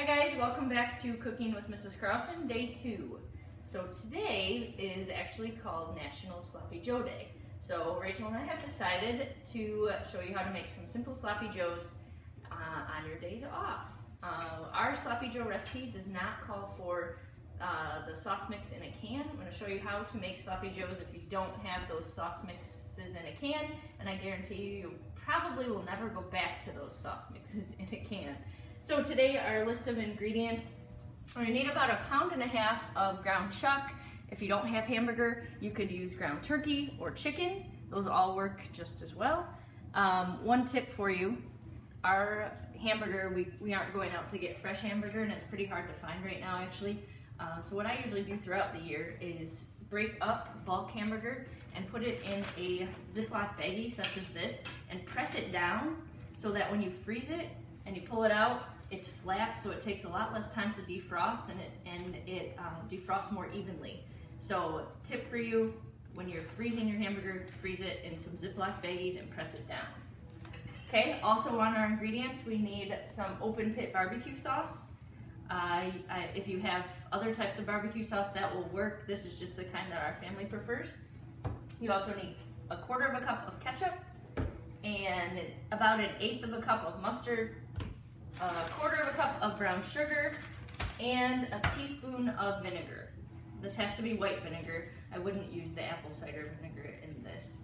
guys, welcome back to Cooking with Mrs. Carlson, day 2. So today is actually called National Sloppy Joe Day. So Rachel and I have decided to show you how to make some simple sloppy joes on your days off. Our sloppy joe recipe does not call for the sauce mix in a can. I'm going to show you how to make sloppy joes if you don't have those sauce mixes in a can, and I guarantee you probably will never go back to those sauce mixes in a can. So today our list of ingredients, we're going to need about 1.5 pounds of ground chuck. If you don't have hamburger, you could use ground turkey or chicken. Those all work just as well. One tip for you, our hamburger, we aren't going out to get fresh hamburger, and it's pretty hard to find right now actually. So what I usually do throughout the year is break up bulk hamburger and put it in a Ziploc baggie such as this and press it down so that when you freeze it and you pull it out, it's flat, so it takes a lot less time to defrost, and it defrosts more evenly. So tip for you, when you're freezing your hamburger, freeze it in some Ziploc baggies and press it down. Okay, also on our ingredients, we need some Open Pit BBQ sauce. If you have other types of barbecue sauce, that will work. This is just the kind that our family prefers. You also need 1/4 cup of ketchup and about 1/8 cup of mustard, 1/4 cup of brown sugar, and a teaspoon of vinegar. This has to be white vinegar. I wouldn't use the apple cider vinegar in this.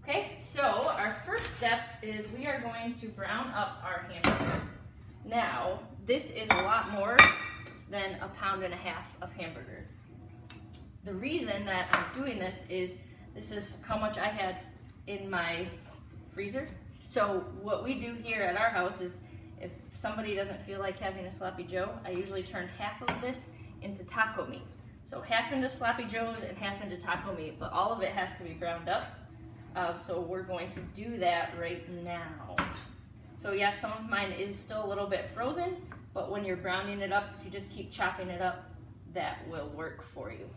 Okay, so our first step is we are going to brown up our hamburger. Now, this is a lot more than 1.5 pounds of hamburger. The reason that I'm doing this is how much I had in my freezer. So what we do here at our house is if somebody doesn't feel like having a sloppy joe, I usually turn half of this into taco meat. So half into sloppy joes and half into taco meat, but all of it has to be browned up. So we're going to do that right now. So yes, some of mine is still a little bit frozen, but when you're browning it up, if you just keep chopping it up, that will work for you.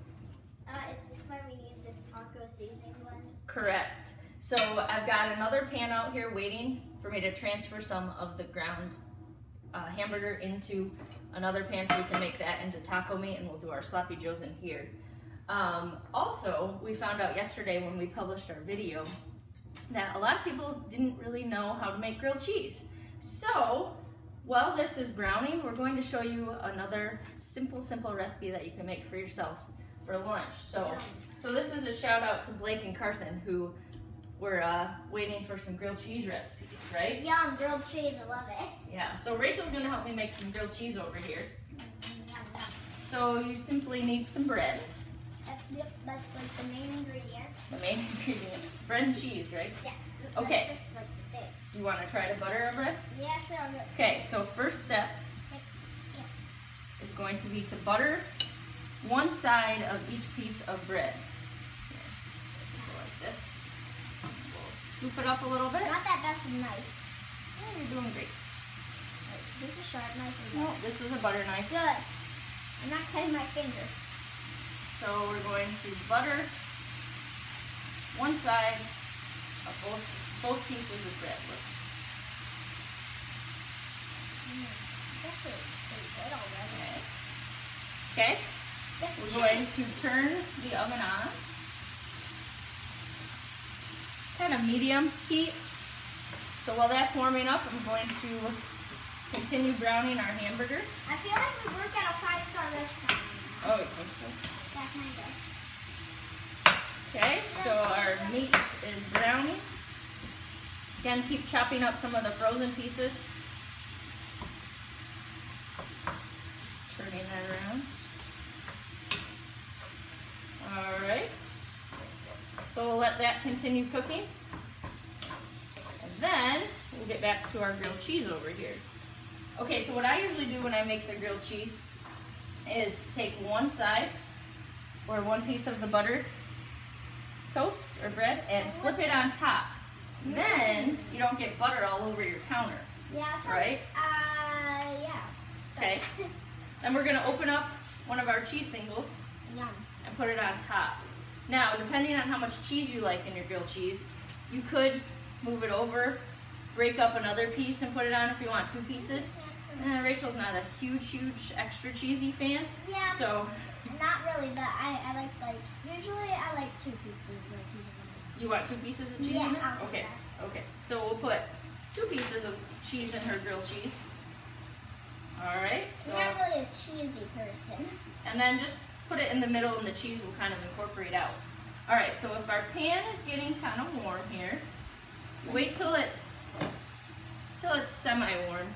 Is this why we need this taco seasoning blend? Correct. So I've got another pan out here waiting for me to transfer some of the ground hamburger into another pan so we can make that into taco meat, and we'll do our sloppy joes in here. Also, we found out yesterday when we published our video that a lot of people didn't really know how to make grilled cheese. So while this is browning, we're going to show you another simple recipe that you can make for yourselves for lunch. So this is a shout out to Blake and Carlson, who were waiting for some grilled cheese recipes, right? Yum, grilled cheese, I love it. Yeah, so Rachel's gonna help me make some grilled cheese over here. Yum. So you simply need some bread. Yep, that's like the main ingredient. The main ingredient, bread and cheese, right? Yeah. Okay. That's just like the thing. You wanna try to butter our bread? Yeah, sure, I'll do it. Okay, so first step is going to be to butter one side of each piece of bread. Go like this. We'll scoop it up a little bit. Not that that's nice. Oh, you're doing great. This is a sharp knife. No, this is a butter knife. Good. I'm not cutting my finger. So we're going to butter one side of both pieces of bread. That's pretty good already. Okay. We're going to turn the oven on. Kind of medium heat. So while that's warming up, I'm going to continue browning our hamburger. I feel like we work at a 5-star restaurant. Oh, you think so? That's my good. Okay, so our meat is browning. Again, keep chopping up some of the frozen pieces. Turning that around. All right. So we'll let that continue cooking. And then we'll get back to our grilled cheese over here. Okay, so what I usually do when I make the grilled cheese is take one side or one piece of the buttered toast or bread and flip it on top. Then you don't get butter all over your counter. Yeah. Right? Yeah. Okay. Then we're gonna open up one of our cheese singles. Yum. And put it on top. Now, depending on how much cheese you like in your grilled cheese, you could move it over, break up another piece and put it on if you want 2 pieces. Rachel's not a huge extra cheesy fan. Yeah. So. Not really, but I like usually I like 2 pieces of cheese. You want 2 pieces of cheese in it? Okay. Okay. So we'll put 2 pieces of cheese in her grilled cheese. All right. So. I'm not really a cheesy person. And then just put it in the middle, and the cheese will kind of incorporate out. All right. So if our pan is getting kind of warm here, wait till it's semi-warm.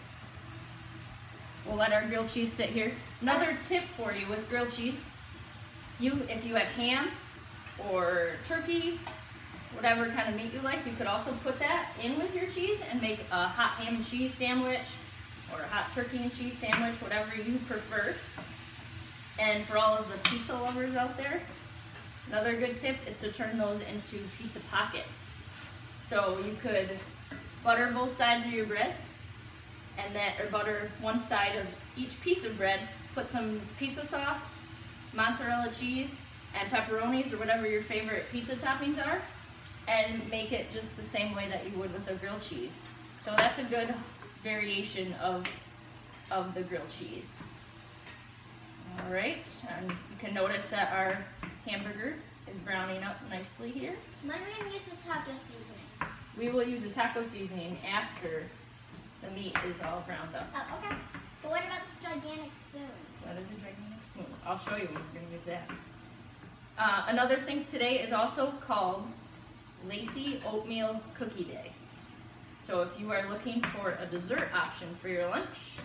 We'll let our grilled cheese sit here. Another tip for you with grilled cheese, if you have ham or turkey, whatever kind of meat you like, you could also put that in with your cheese and make a hot ham and cheese sandwich or a hot turkey and cheese sandwich, whatever you prefer. And for all of the pizza lovers out there, another good tip is to turn those into pizza pockets. So you could butter both sides of your bread, or butter one side of each piece of bread, put some pizza sauce, mozzarella cheese, and pepperonis, or whatever your favorite pizza toppings are, and make it just the same way that you would with a grilled cheese. So that's a good variation of the grilled cheese. All right, and you can notice that our hamburger is browning up nicely here. When are we going to use the taco seasoning? We will use a taco seasoning after the meat is all browned up. Oh, okay. But what about this gigantic spoon? What is a gigantic spoon? I'll show you when we're going to use that. Another thing today is also called Lacy Oatmeal Cookie Day. So if you are looking for a dessert option for your lunch,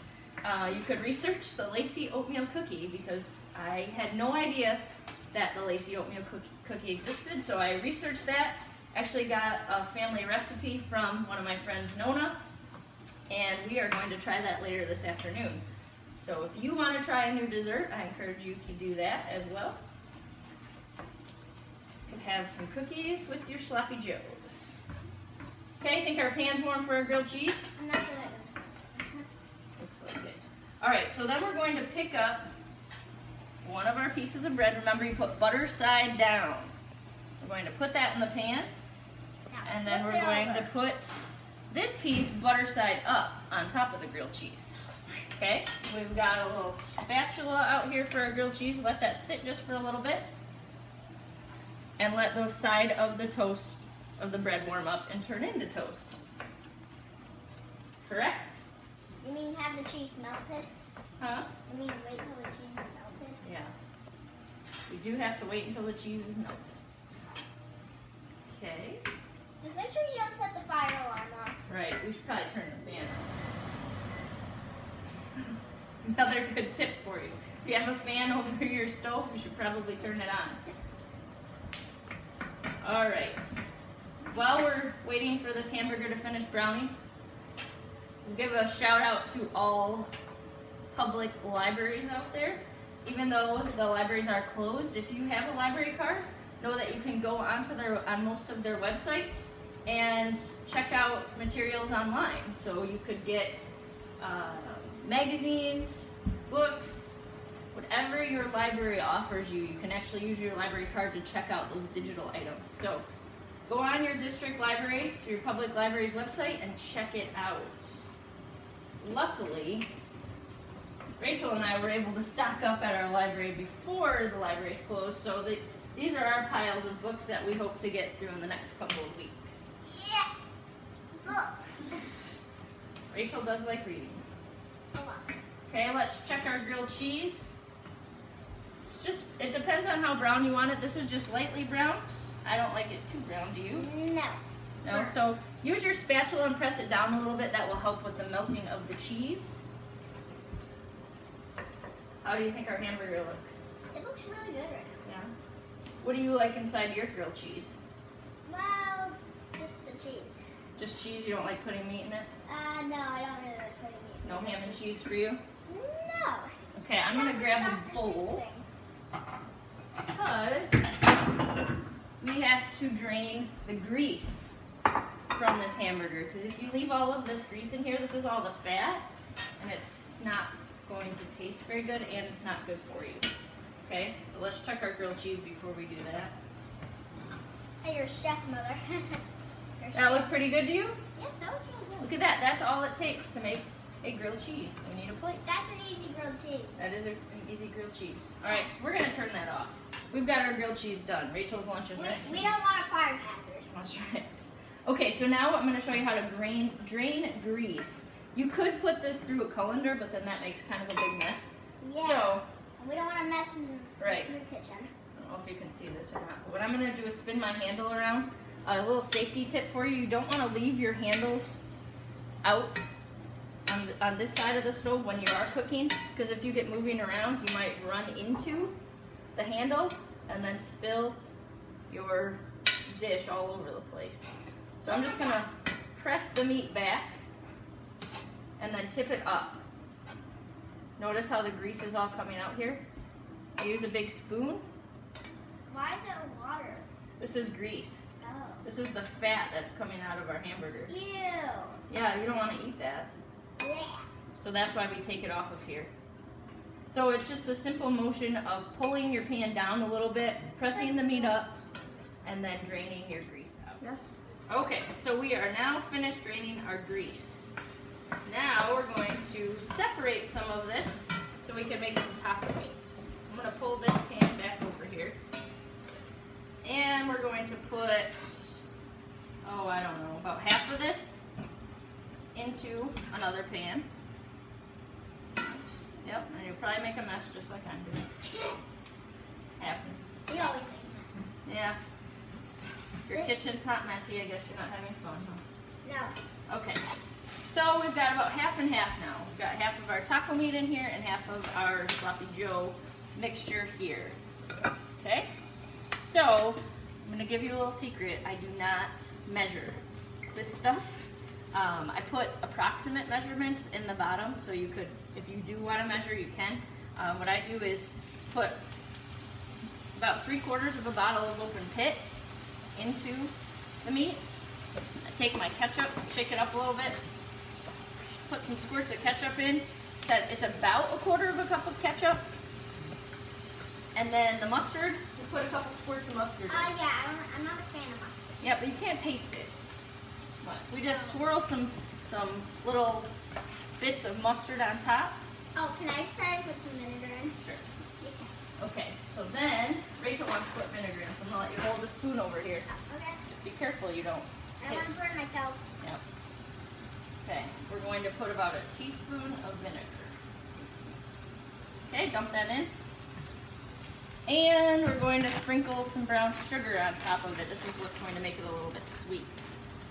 you could research the Lacy Oatmeal Cookie, because I had no idea that the Lacy Oatmeal Cookie existed, so I researched that. Actually got a family recipe from one of my friends, Nona, and we are going to try that later this afternoon. So if you want to try a new dessert, I encourage you to do that as well. You can have some cookies with your sloppy joes. Okay, think our pan's warm for our grilled cheese? I'm not sure that Looks like it. All right, so then we're going to pick up one of our pieces of bread. Remember, you put butter side down. We're going to put that in the pan, and then we're going to put this piece butter side up on top of the grilled cheese. Okay, we've got a little spatula out here for our grilled cheese. Let that sit just for a little bit, and let the side of the toast of the bread warm up and turn into toast. Correct? You mean have the cheese melted? Huh? You mean wait till the cheese is melted? Yeah. We do have to wait until the cheese is melted. Okay. Just make sure you don't set the fire alarm off. Right, we should probably turn the fan on. Another good tip for you. If you have a fan over your stove, you should probably turn it on. All right. While we're waiting for this hamburger to finish browning, we'll give a shout out to all public libraries out there. Even though the libraries are closed, if you have a library card, know that you can go on most of their websites and check out materials online. So you could get magazines, books, whatever your library offers you. You can actually use your library card to check out those digital items. So go on your district libraries, your public library's website, and check it out. Luckily, Rachel and I were able to stock up at our library before the library's closed, so these are our piles of books that we hope to get through in the next couple of weeks. Yeah, books. Rachel does like reading. A lot. Okay, let's check our grilled cheese. It depends on how brown you want it. This is just lightly brown. I don't like it too brown, do you? No. No, so use your spatula and press it down a little bit. That will help with the melting of the cheese. How do you think our hamburger looks? It looks really good right now. Yeah. What do you like inside your grilled cheese? Well, just the cheese. Just cheese? You don't like putting meat in it? No, I don't really like putting meat. No ham and cheese for you? No. Okay, I'm gonna grab a bowl because we have to drain the grease from this hamburger. Because if you leave all of this grease in here, this is all the fat, and it's not going to taste very good, and it's not good for you. Okay, so let's check our grilled cheese before we do that. Hey, you're a chef, Mother. That look pretty good to you? Yeah, that looks really good. Look at that. That's all it takes to make a grilled cheese. We need a plate. That's an easy grilled cheese. That is an easy grilled cheese. All right, we're gonna turn that off. We've got our grilled cheese done. Rachel's lunch is ready. We don't want a fire hazard. That's right. Okay, so now I'm gonna show you how to drain grease. You could put this through a colander, but then that makes kind of a big mess. Yeah. So, we don't want to mess in right. the kitchen. I don't know if you can see this or not. But what I'm gonna do is spin my handle around. A little safety tip for you: you don't want to leave your handles out on this side of the stove when you are cooking, because if you get moving around, you might run into the handle and then spill your dish all over the place. So I'm just gonna press the meat back and then tip it up. Notice how the grease is all coming out here? I use a big spoon. Why is it water? This is grease. Oh. This is the fat that's coming out of our hamburger. Ew. Yeah, you don't want to eat that. Yeah. So that's why we take it off of here. So it's just a simple motion of pulling your pan down a little bit, pressing the meat up, and then draining your grease out. Yes. Okay, so we are now finished draining our grease. Now we're going to separate some of this so we can make some taco meat. I'm going to pull this pan back over here. And we're going to put, oh, I don't know, about half of this into another pan. Yep, and you'll probably make a mess just like I'm doing. Happens. We always make Yeah. If your kitchen's not messy, I guess you're not having fun, huh? No. Okay. So we've got about half and half now. We've got half of our taco meat in here and half of our sloppy joe mixture here. Okay? So, I'm going to give you a little secret. I do not measure this stuff. I put approximate measurements in the bottom, so you could, if you do want to measure, you can. What I do is put about 3/4 of a bottle of Open Pit into the meat. I take my ketchup, shake it up a little bit, put some squirts of ketchup in. It's about 1/4 cup of ketchup. And then the mustard, we put a couple squirts of mustard in. Yeah, I'm not a fan of mustard. Yeah, but you can't taste it. But we just swirl some little bits of mustard on top. Oh, can I try to put some vinegar in? Sure. Yeah. Okay, so then Rachel wants to put vinegar in, so I'm gonna let you hold the spoon over here. Okay. Just be careful you don't I don't want to burn myself. Yep. Okay, we're going to put about a teaspoon of vinegar. Okay, dump that in. And we're going to sprinkle some brown sugar on top of it. This is what's going to make it a little bit sweet.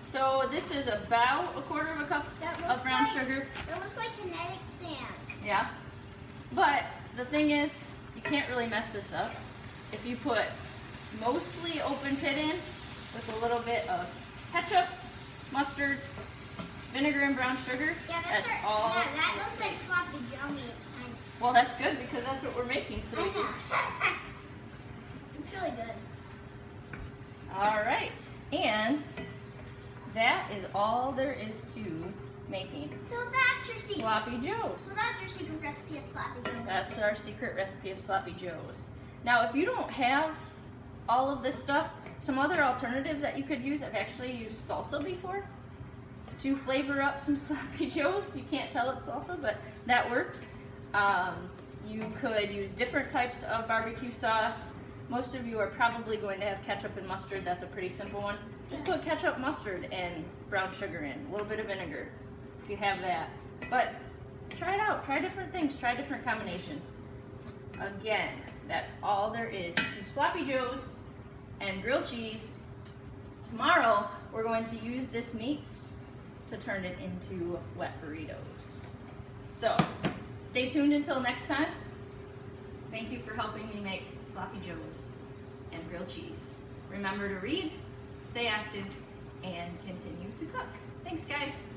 So this is about 1/4 cup of brown sugar. It looks like kinetic sand. Yeah. But the thing is, you can't really mess this up. If you put mostly Open Pit in with a little bit of ketchup, mustard, vinegar, and brown sugar, Yeah, that's all. Yeah, that looks like sloppy joe meat. Well, that's good because that's what we're making. So we just. It's really good. All right, and that is all there is to making So that's your secret. sloppy joes. So that's your secret recipe of sloppy joe. That's our secret recipe of sloppy joes. Now, if you don't have all of this stuff, some other alternatives that you could use, I've actually used salsa before to flavor up some sloppy joes. You can't tell it's salsa, but that works. You could use different types of barbecue sauce. Most of you are probably going to have ketchup and mustard. That's a pretty simple one. Just put ketchup, mustard, and brown sugar in. A little bit of vinegar, if you have that. But try it out. Try different things. Try different combinations. Again, that's all there is to sloppy joes and grilled cheese. Tomorrow, we're going to use this meat to turn it into wet burritos. So, stay tuned until next time. Thank you for helping me make sloppy joes and grilled cheese. Remember to read, stay active, and continue to cook. Thanks, guys.